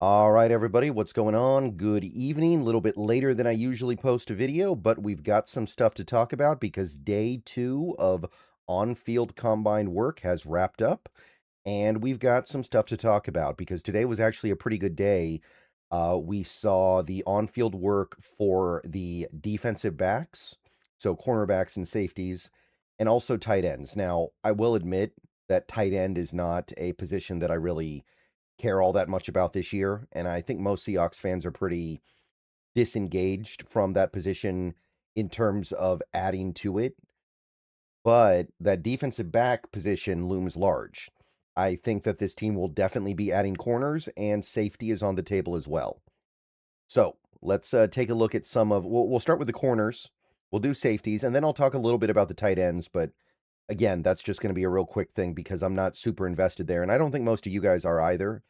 All right, everybody, what's going on? Good evening. A little bit later than I usually post a video, but we've got some stuff to talk about because day 2 of on-field combine work has wrapped up, and we've got some stuff to talk about because today was actually a pretty good day. We saw the on-field work for the defensive backs, so cornerbacks and safeties, and also tight ends. Now, I will admit that tight end is not a position that I really care all that much about this year, and I think most Seahawks fans are pretty disengaged from that position in terms of adding to it. But that defensive back position looms large. I think that this team will definitely be adding corners, and safety is on the table as well. So let's take a look at some of. We'll start with the corners. We'll do safeties, and then I'll talk a little bit about the tight ends. But again, that's just going to be a real quick thing because I'm not super invested there, and I don't think most of you guys are either.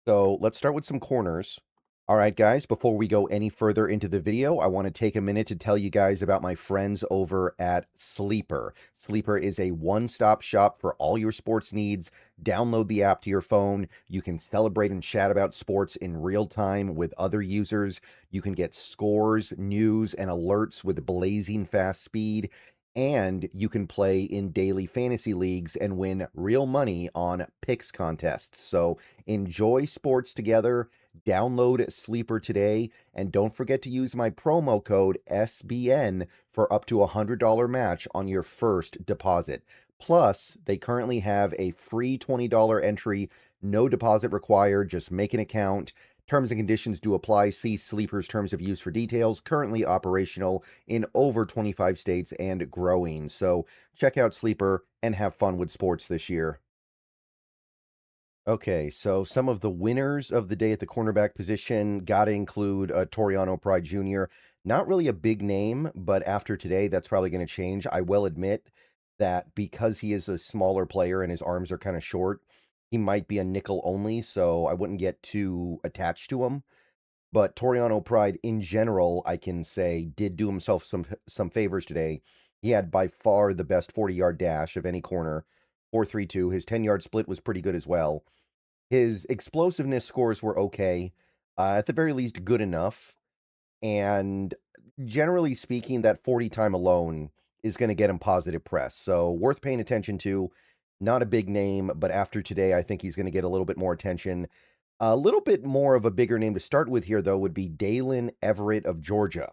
So let's start with some corners. All right, guys, before we go any further into the video, I want to take a minute to tell you guys about my friends over at Sleeper. Sleeper is a one-stop shop for all your sports needs. Download the app to your phone. You can celebrate and chat about sports in real time with other users. You can get scores, news, and alerts with blazing fast speed. And you can play in daily fantasy leagues and win real money on picks contests. So enjoy sports together. Download Sleeper today, and don't forget to use my promo code SBN for up to a $100 match on your first deposit. Plus, they currently have a free $20 entry, no deposit required, just make an account. Terms and conditions do apply. See Sleeper's terms of use for details. Currently operational in over 25 states and growing. So check out Sleeper and have fun with sports this year. Okay, so some of the winners of the day at the cornerback position got to include Toriano Pride Jr. Not really a big name, but after today, that's probably going to change. I will admit that because he is a smaller player and his arms are kind of short, he might be a nickel only, so I wouldn't get too attached to him. But Toriano Pride in general, I can say, did do himself some favors today. He had by far the best 40-yard dash of any corner, 4.32. His 10-yard split was pretty good as well. His explosiveness scores were okay, at the very least, good enough. And generally speaking, that 40 time alone is going to get him positive press. So worth paying attention to. Not a big name, but after today, I think he's going to get a little bit more attention. A little bit more of a bigger name to start with here, though, would be Dalen Everett of Georgia.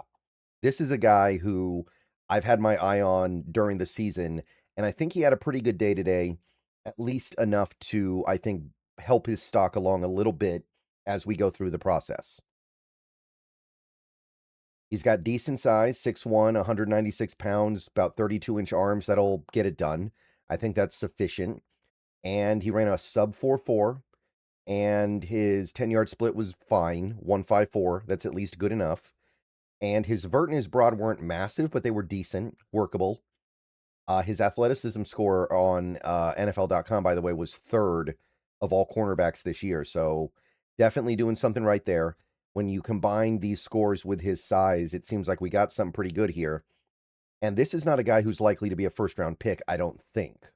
This is a guy who I've had my eye on during the season, and I think he had a pretty good day today, at least enough to, I think, help his stock along a little bit as we go through the process. He's got decent size, 6'1", 196 pounds, about 32-inch arms. That'll get it done. I think that's sufficient. And he ran a sub 4.4, and his 10-yard split was fine, 1.54. That's at least good enough. And his vert and his broad weren't massive, but they were decent, workable. His athleticism score on NFL.com, by the way, was third of all cornerbacks this year. So definitely doing something right there. When you combine these scores with his size, it seems like we got something pretty good here. And this is not a guy who's likely to be a first-round pick, I don't think.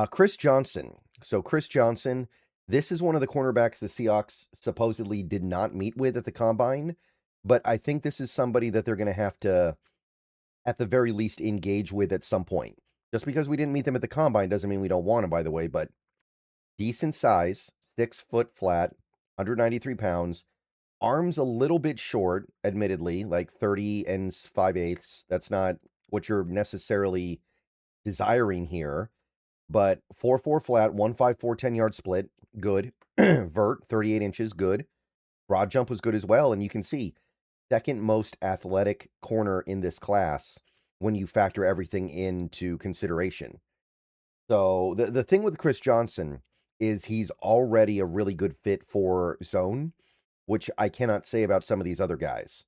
Chris Johnson. So Chris Johnson, this is one of the cornerbacks the Seahawks supposedly did not meet with at the combine. But I think this is somebody that they're going to have to, at the very least, engage with at some point. Just because we didn't meet them at the combine doesn't mean we don't want them, by the way, but decent size, 6 foot flat, 193 pounds, arms a little bit short, admittedly, like 30 and 5/8. That's not what you're necessarily desiring here, but 4.4 flat, 1.54 10-yard split, good. Vert, 38 inches, good. Broad jump was good as well, and you can see second most athletic corner in this class when you factor everything into consideration. So the thing with Chris Johnson is he's already a really good fit for zone, which I cannot say about some of these other guys.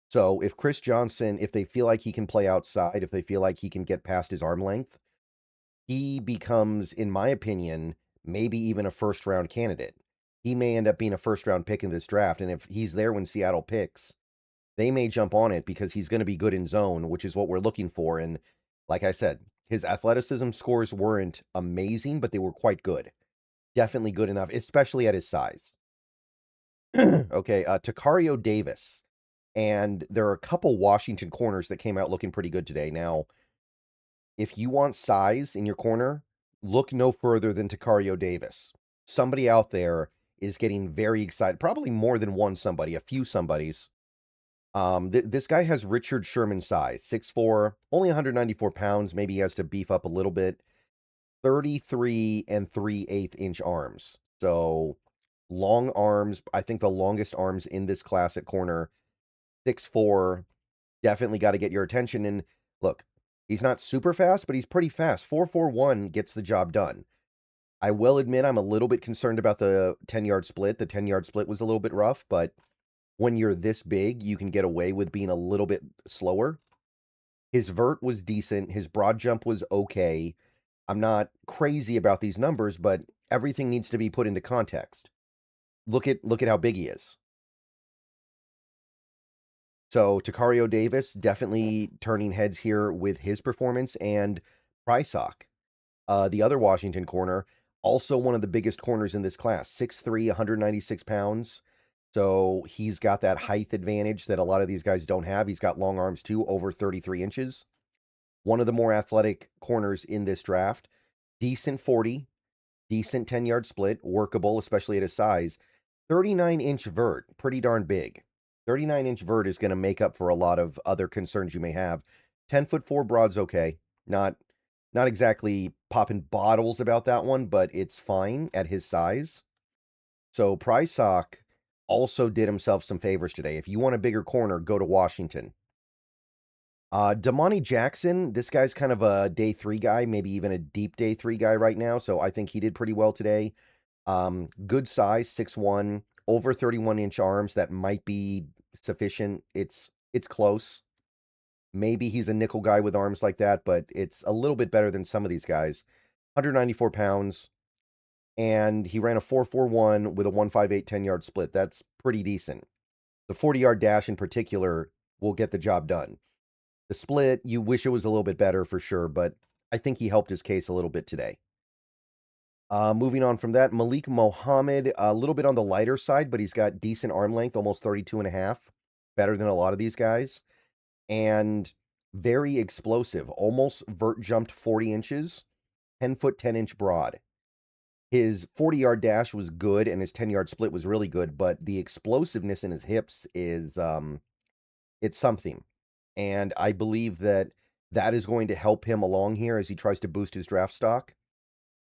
So if Chris Johnson, if they feel like he can play outside, if they feel like he can get past his arm length, he becomes, in my opinion, maybe even a first round candidate. He may end up being a first round pick in this draft. And if he's there when Seattle picks, they may jump on it because he's going to be good in zone, which is what we're looking for. And like I said, his athleticism scores weren't amazing, but they were quite good. definitely good enough, especially at his size. Okay, Tacario Davis. And there are a couple Washington corners that came out looking pretty good today. Now, if you want size in your corner, look no further than Tacario Davis. Somebody out there is getting very excited, probably more than one somebody, a few somebodies. This guy has Richard Sherman size, 6'4", only 194 pounds. Maybe he has to beef up a little bit. 33 and 3/8 inch arms. So long arms. I think the longest arms in this class at corner, 6'4". Definitely got to get your attention. And look, he's not super fast, but he's pretty fast. 4.41 gets the job done. I will admit I'm a little bit concerned about the 10-yard split. The 10-yard split was a little bit rough, but when you're this big, you can get away with being a little bit slower. His vert was decent. His broad jump was okay. I'm not crazy about these numbers, but everything needs to be put into context. Look at how big he is. So Tacario Davis definitely turning heads here with his performance, and Prysock, the other Washington corner, also one of the biggest corners in this class, 6'3", 196 pounds. So he's got that height advantage that a lot of these guys don't have. He's got long arms too, over 33 inches. One of the more athletic corners in this draft. Decent 40, decent 10-yard split, workable, especially at his size. 39-inch vert, pretty darn big. 39-inch vert is going to make up for a lot of other concerns you may have. 10'4" broad's okay. Not exactly popping bottles about that one, but it's fine at his size. So Prysock also did himself some favors today. If you want a bigger corner, go to Washington. Damani Jackson, this guy's kind of a day 3 guy, maybe even a deep day 3 guy right now, so I think he did pretty well today. Good size, 6'1", over 31-inch arms. That might be sufficient. It's close. Maybe he's a nickel guy with arms like that, but it's a little bit better than some of these guys. 194 pounds, and he ran a 4.41 with a 1.58 10-yard split. That's pretty decent. The 40-yard dash in particular will get the job done. The split, you wish it was a little bit better for sure, but I think he helped his case a little bit today. Moving on from that, Malik Mohammed, a little bit on the lighter side, but he's got decent arm length, almost 32 and a half, better than a lot of these guys, and very explosive, almost vert jumped 40 inches, 10-foot, 10-inch broad. His 40-yard dash was good, and his 10-yard split was really good, but the explosiveness in his hips is, it's something. And I believe that that is going to help him along here as he tries to boost his draft stock.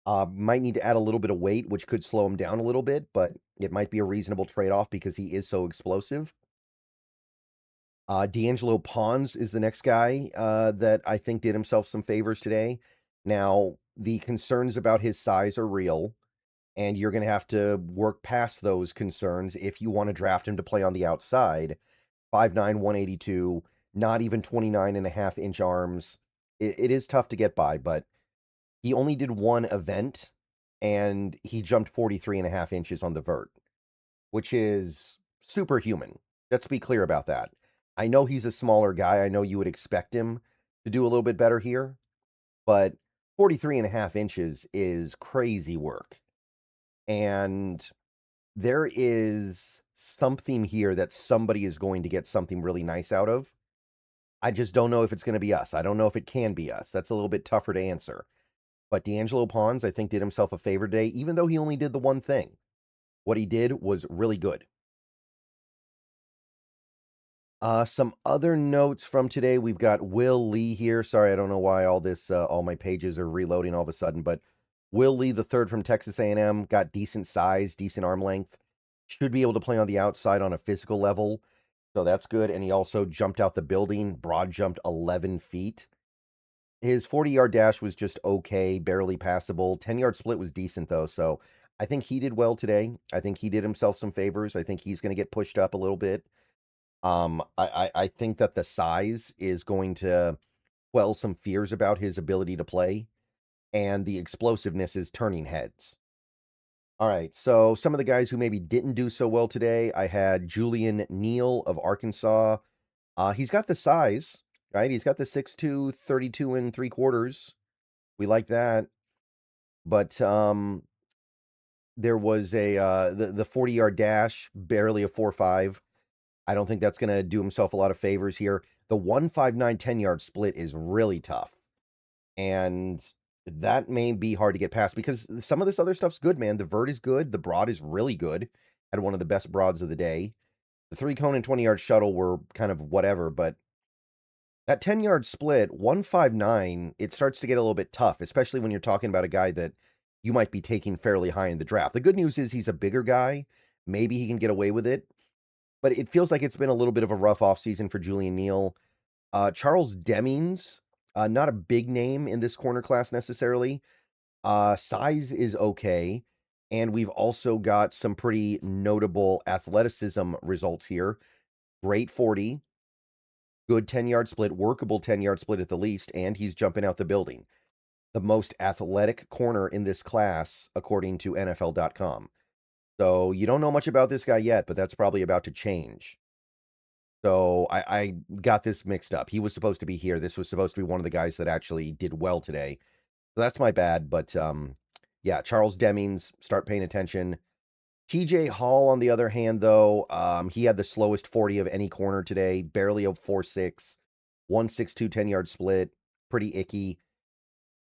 Might need to add a little bit of weight, which could slow him down a little bit, but it might be a reasonable trade-off because he is so explosive. D'Angelo Ponce is the next guy that I think did himself some favors today. Now, the concerns about his size are real, and you're going to have to work past those concerns if you want to draft him to play on the outside. 5'9", 182, not even 29.5-inch arms. It is tough to get by, but he only did one event, and he jumped 43.5 inches on the vert, which is superhuman. Let's be clear about that. I know he's a smaller guy. I know you would expect him to do a little bit better here, but 43.5 inches is crazy work. And there is something here that somebody is going to get something really nice out of. I just don't know if it's going to be us. I don't know if it can be us. That's a little bit tougher to answer. But D'Angelo Ponce, I think, did himself a favor today, even though he only did the one thing. What he did was really good. Some other notes from today. We've got Will Lee here. Sorry, I don't know why all my pages are reloading all of a sudden, but Will Lee, the third from Texas A&M, got decent size, decent arm length. Should be able to play on the outside on a physical level, so that's good. And he also jumped out the building, broad jumped 11 feet. His 40-yard dash was just okay, barely passable. 10-yard split was decent, though, so I think he did well today. I think he did himself some favors. I think he's going to get pushed up a little bit. I think that the size is going to quell some fears about his ability to play, and the explosiveness is turning heads. All right, so some of the guys who maybe didn't do so well today, I had Julian Neal of Arkansas. He's got the size, right? He's got the 6'2", 32 and 3/4. We like that. But There was the 40-yard dash, barely a 4.5. I don't think that's gonna do himself a lot of favors here. The 1.59 10-yard split is really tough, and that may be hard to get past because some of this other stuff's good, man. The vert is good, the broad is really good. Had one of the best broads of the day. The 3-cone and 20-yard shuttle were kind of whatever, but that 10-yard split, 159, it starts to get a little bit tough, especially when you're talking about a guy that you might be taking fairly high in the draft. The good news is he's a bigger guy. Maybe he can get away with it, but it feels like it's been a little bit of a rough offseason for Julian Neal. Charles Demings, not a big name in this corner class necessarily. Size is okay. And we've also got some pretty notable athleticism results here. Great 40, good 10-yard split, workable 10-yard split at the least, and he's jumping out the building. The most athletic corner in this class, according to NFL.com. So you don't know much about this guy yet, but that's probably about to change. So I got this mixed up. He was supposed to be here. This was supposed to be one of the guys that actually did well today. So that's my bad. But yeah, Charles Demings, start paying attention. TJ Hall, on the other hand, though, he had the slowest 40 of any corner today, barely a 4.6, 1.62 10-yard split, pretty icky.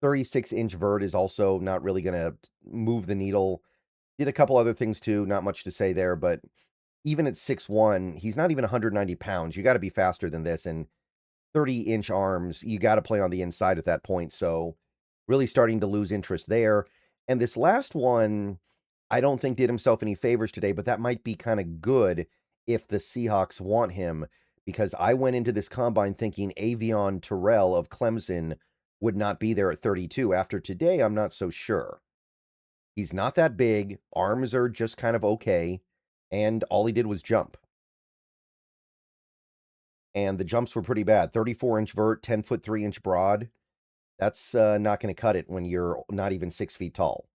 36-inch vert is also not really going to move the needle. Did a couple other things too, not much to say there, but even at 6'1", he's not even 190 pounds. You got to be faster than this, and 30-inch arms, you got to play on the inside at that point. So really starting to lose interest there. And this last one, I don't think did himself any favors today, but that might be kind of good if the Seahawks want him, because I went into this combine thinking Avion Terrell of Clemson would not be there at 32. After today, I'm not so sure. He's not that big. Arms are just kind of okay. And all he did was jump. And the jumps were pretty bad. 34-inch vert, 10-foot 3-inch broad. That's not going to cut it when you're not even 6 feet tall.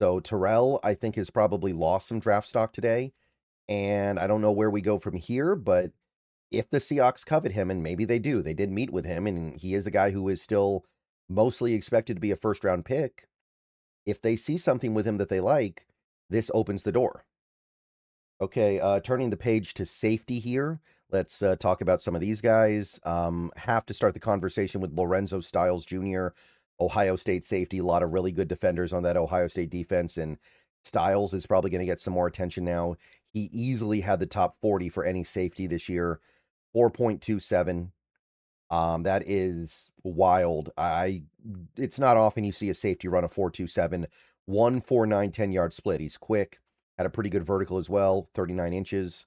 So Terrell, I think, has probably lost some draft stock today. And I don't know where we go from here, but if the Seahawks covet him, and maybe they do, they did meet with him, and he is a guy who is still mostly expected to be a first-round pick. If they see something with him that they like, this opens the door. Okay, turning the page to safety here. Let's talk about some of these guys. Have to start the conversation with Lorenzo Styles Jr., Ohio State safety. A lot of really good defenders on that Ohio State defense, and Styles is probably going to get some more attention now. He easily had the top 40 for any safety this year, 4.27. That is wild. It's not often you see a safety run a 4.27, 1.49 10-yard split. He's quick, had a pretty good vertical as well, 39 inches.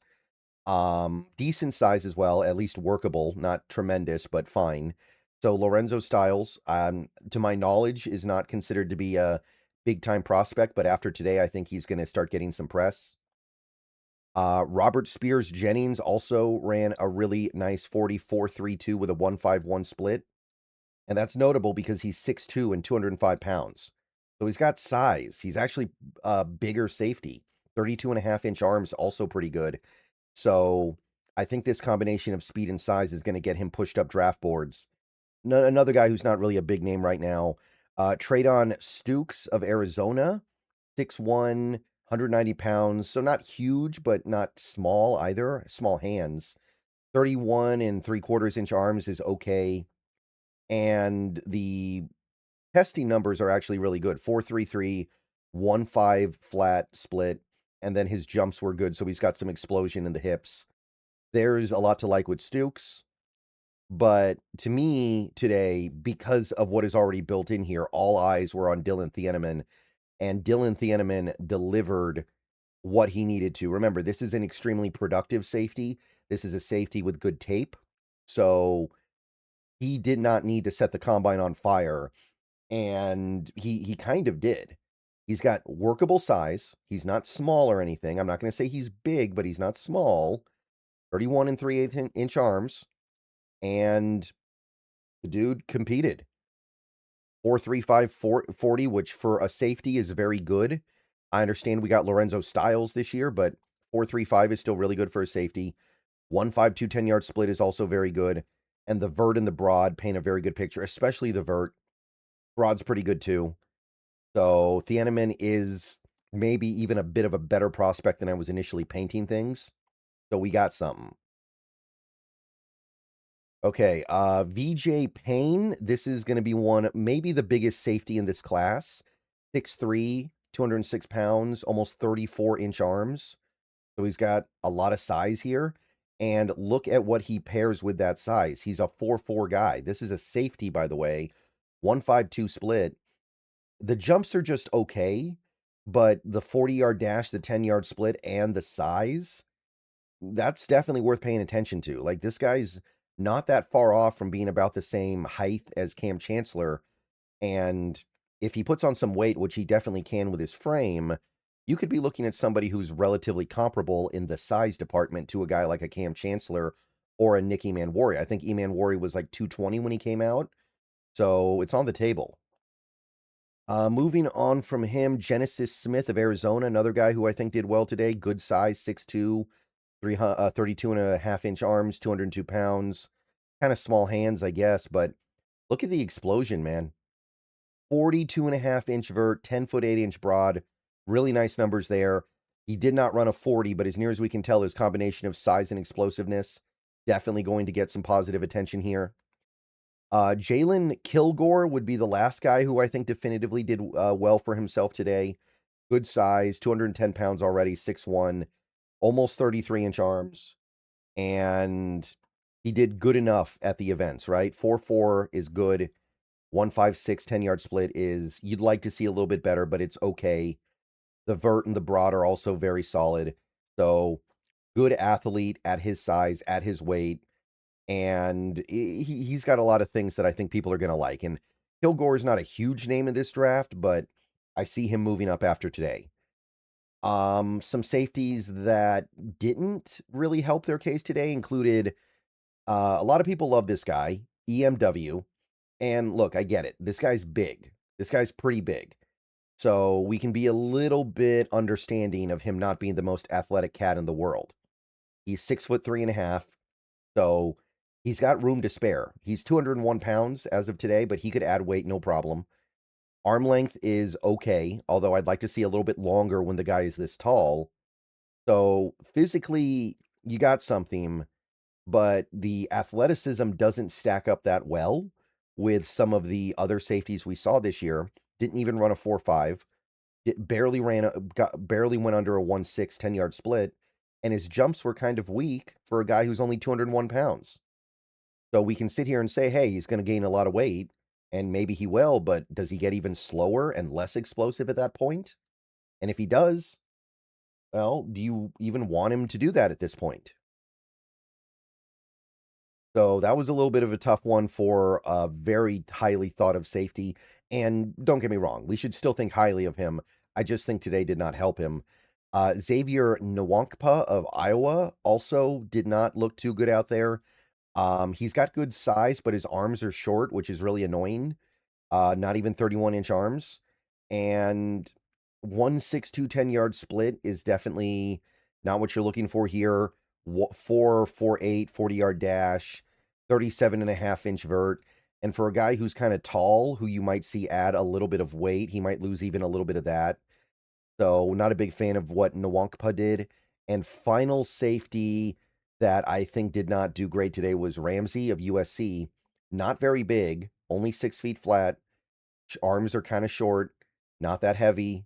Decent size as well, at least workable, not tremendous, but fine. So Lorenzo Styles, to my knowledge, is not considered to be a big-time prospect, but after today, I think he's going to start getting some press. Robert Spears Jennings also ran a really nice 44.32 with a 1.51 split. And that's notable because he's 6'2" and 205 pounds. So he's got size. He's actually a bigger safety. 32.5-inch arms, also pretty good. So I think this combination of speed and size is going to get him pushed up draft boards. Another guy who's not really a big name right now, Traydon Stukes of Arizona, 6'1", 190 pounds. So not huge, but not small either. Small hands. 31.75-inch arms is okay. And the testing numbers are actually really good. 4.33, 1.5 flat split, and then his jumps were good, so he's got some explosion in the hips. There's a lot to like with Stukes, but to me today, because of what is already built in here, all eyes were on Dylan Thieneman, and Dylan Thieneman delivered what he needed to. Remember, this is an extremely productive safety. This is a safety with good tape, so he did not need to set the combine on fire, and he kind of did. He's got workable size. He's not small or anything. I'm not going to say he's big, but he's not small. 31 and 3/8 inch arms, and the dude competed. 4.35 40, which for a safety is very good. I understand we got Lorenzo Styles this year, but 4.35 is still really good for a safety. 1.52 10-yard split is also very good. And the vert and the broad paint a very good picture, especially the vert. Broad's pretty good too. So Thieneman is maybe even a bit of a better prospect than I was initially painting things. So we got something. Okay, VJ Payne. This is going to be one, maybe the biggest safety in this class. 6'3", 206 pounds, almost 34-inch arms. So he's got a lot of size here. And look at what he pairs with that size. He's a 4'4" guy. This is a safety, by the way. 152 split. The jumps are just okay, but the 40-yard dash, the 10-yard split, and the size, that's definitely worth paying attention to. Like, this guy's not that far off from being about the same height as Cam Chancellor, and if he puts on some weight, which he definitely can with his frame, you could be looking at somebody who's relatively comparable in the size department to a guy like a Cam Chancellor or a Nick Emanwari. I think Emanwari was like 220 when he came out, so it's on the table. Moving on from him, Genesis Smith of Arizona, another guy who I think did well today. Good size, 6'2", 32.5-inch arms, 202 pounds. Kind of small hands, I guess, but look at the explosion, man. 42.5-inch vert, 10-foot 8-inch broad. Really nice numbers there. He did not run a 40, but as near as we can tell, his combination of size and explosiveness definitely going to get some positive attention here. Jalen Kilgore would be the last guy who I think definitively did well for himself today. Good size, 210 pounds already, 6'1", almost 33-inch arms. And he did good enough at the events, right? 4'4" is good. 156 10-yard split is, you'd like to see a little bit better, but it's okay. The vert and the broad are also very solid. So, good athlete at his size, at his weight. And he's got a lot of things that I think people are going to like. And Kilgore is not a huge name in this draft, but I see him moving up after today. Some safeties that didn't really help their case today included a lot of people love this guy, EMW. And look, I get it. This guy's big. This guy's pretty big. So we can be a little bit understanding of him not being the most athletic cat in the world. He's 6'3.5". So he's got room to spare. He's 201 pounds as of today, but he could add weight, no problem. Arm length is okay, although I'd like to see a little bit longer when the guy is this tall. So physically, you got something, but the athleticism doesn't stack up that well with some of the other safeties we saw this year. Didn't even run a 4.5. Barely went under a 1.6 10-yard split, and his jumps were kind of weak for a guy who's only 201 pounds. So we can sit here and say, hey, he's going to gain a lot of weight, and maybe he will, but does he get even slower and less explosive at that point? And if he does, well, do you even want him to do that at this point? So that was a little bit of a tough one for a very highly thought of safety. And don't get me wrong, we should still think highly of him. I just think today did not help him. Xavier Nwankpa of Iowa also did not look too good out there. He's got good size, but his arms are short, which is really annoying. Not even 31-inch arms. And 1.62 10-yard split is definitely not what you're looking for here. 4.48 40-yard dash, 37.5-inch vert. And for a guy who's kind of tall, who you might see add a little bit of weight, he might lose even a little bit of that. So not a big fan of what Nwankpa did. And final safety that I think did not do great today was Ramsey of USC. Not very big, only 6 feet flat. Arms are kind of short, not that heavy.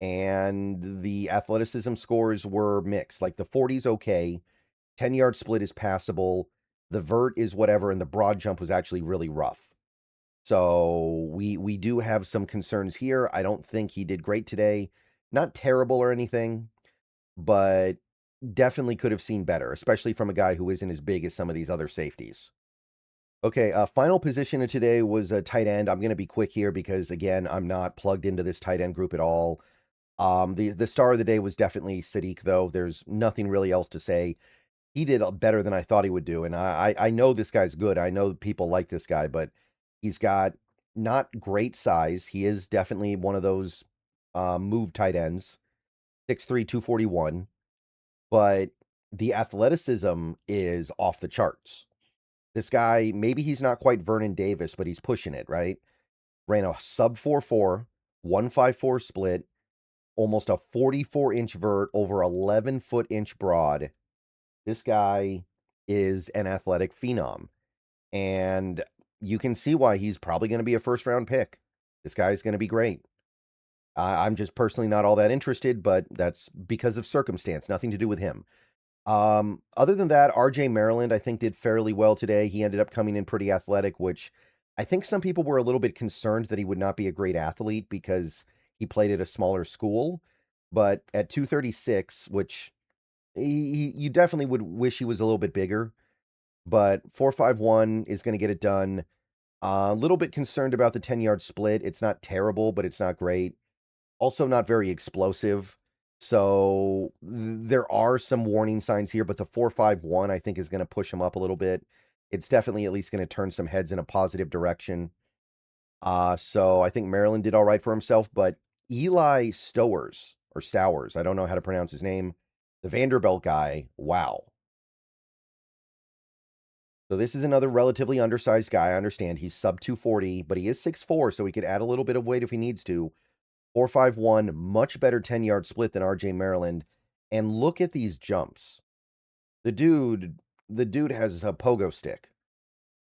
And the athleticism scores were mixed. Like the 40's okay. 10-yard split is passable. The vert is whatever. And the broad jump was actually really rough. So we do have some concerns here. I don't think he did great today. Not terrible or anything, but definitely could have seen better, especially from a guy who isn't as big as some of these other safeties. Okay, final position of today was a tight end. I'm going to be quick here because, again, I'm not plugged into this tight end group at all. The star of the day was definitely Sadiq, though. There's nothing really else to say. He did better than I thought he would do, and I know this guy's good. I know people like this guy, but he's got not great size. He is definitely one of those move tight ends, 6'3", 241, but the athleticism is off the charts. This guy, maybe he's not quite Vernon Davis, but he's pushing it, right? Ran a sub 4.4, 1.54 split, almost a 44-inch vert, over 11-foot-inch broad. This guy is an athletic phenom, and you can see why he's probably going to be a first-round pick. This guy's going to be great. I'm just personally not all that interested, but that's because of circumstance, nothing to do with him. Other than that, RJ Maryland, I think, did fairly well today. He ended up coming in pretty athletic, which I think some people were a little bit concerned that he would not be a great athlete because he played at a smaller school. But at 236, which you definitely would wish he was a little bit bigger, but 4.51 is going to get it done. A little bit concerned about the 10-yard split. It's not terrible, but it's not great. Also not very explosive. So there are some warning signs here, but the 4.51 I think is going to push him up a little bit. It's definitely at least going to turn some heads in a positive direction. So I think Maryland did all right for himself, but Eli Stowers, I don't know how to pronounce his name, the Vanderbilt guy, wow. So this is another relatively undersized guy. I understand he's sub 240, but he is 6'4", so he could add a little bit of weight if he needs to. 4.51, much better 10-yard split than RJ Maryland. And look at these jumps. The dude has a pogo stick.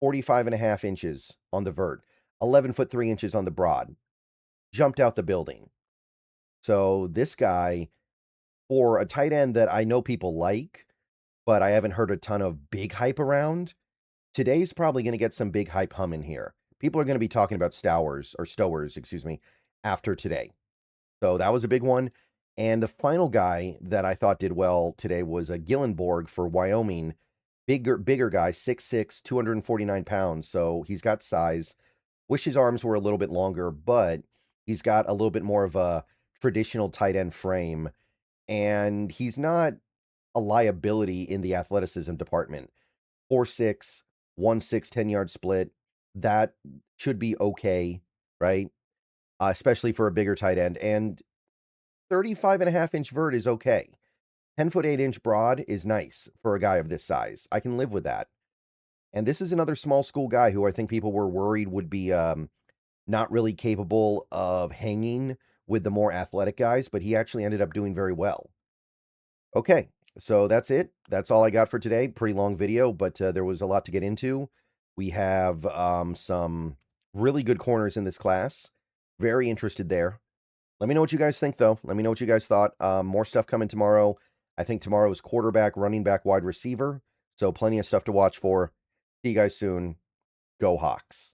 45.5 inches on the vert, 11 foot 3 inches on the broad. Jumped out the building. So this guy, for a tight end that I know people like, but I haven't heard a ton of big hype around, today's probably going to get some big hype hum in here. People are going to be talking about Stowers, excuse me, after today. So that was a big one. And the final guy that I thought did well today was a Gillenborg for Wyoming. Bigger guy, 6'6", 249 pounds. So he's got size. Wish his arms were a little bit longer, but he's got a little bit more of a traditional tight end frame. And he's not a liability in the athleticism department. 4'6", 1.6, 10-yard split. That should be okay, right? Especially for a bigger tight end. And 35.5-inch vert is okay. 10 foot 8 inch broad is nice for a guy of this size. I can live with that. And this is another small school guy who I think people were worried would be not really capable of hanging with the more athletic guys, but he actually ended up doing very well. Okay, so that's it. That's all I got for today. Pretty long video, but there was a lot to get into. We have some really good corners in this class. Very interested there. Let me know what you guys think, though. Let me know what you guys thought. More stuff coming tomorrow. I think tomorrow is quarterback, running back, wide receiver. So plenty of stuff to watch for. See you guys soon. Go Hawks.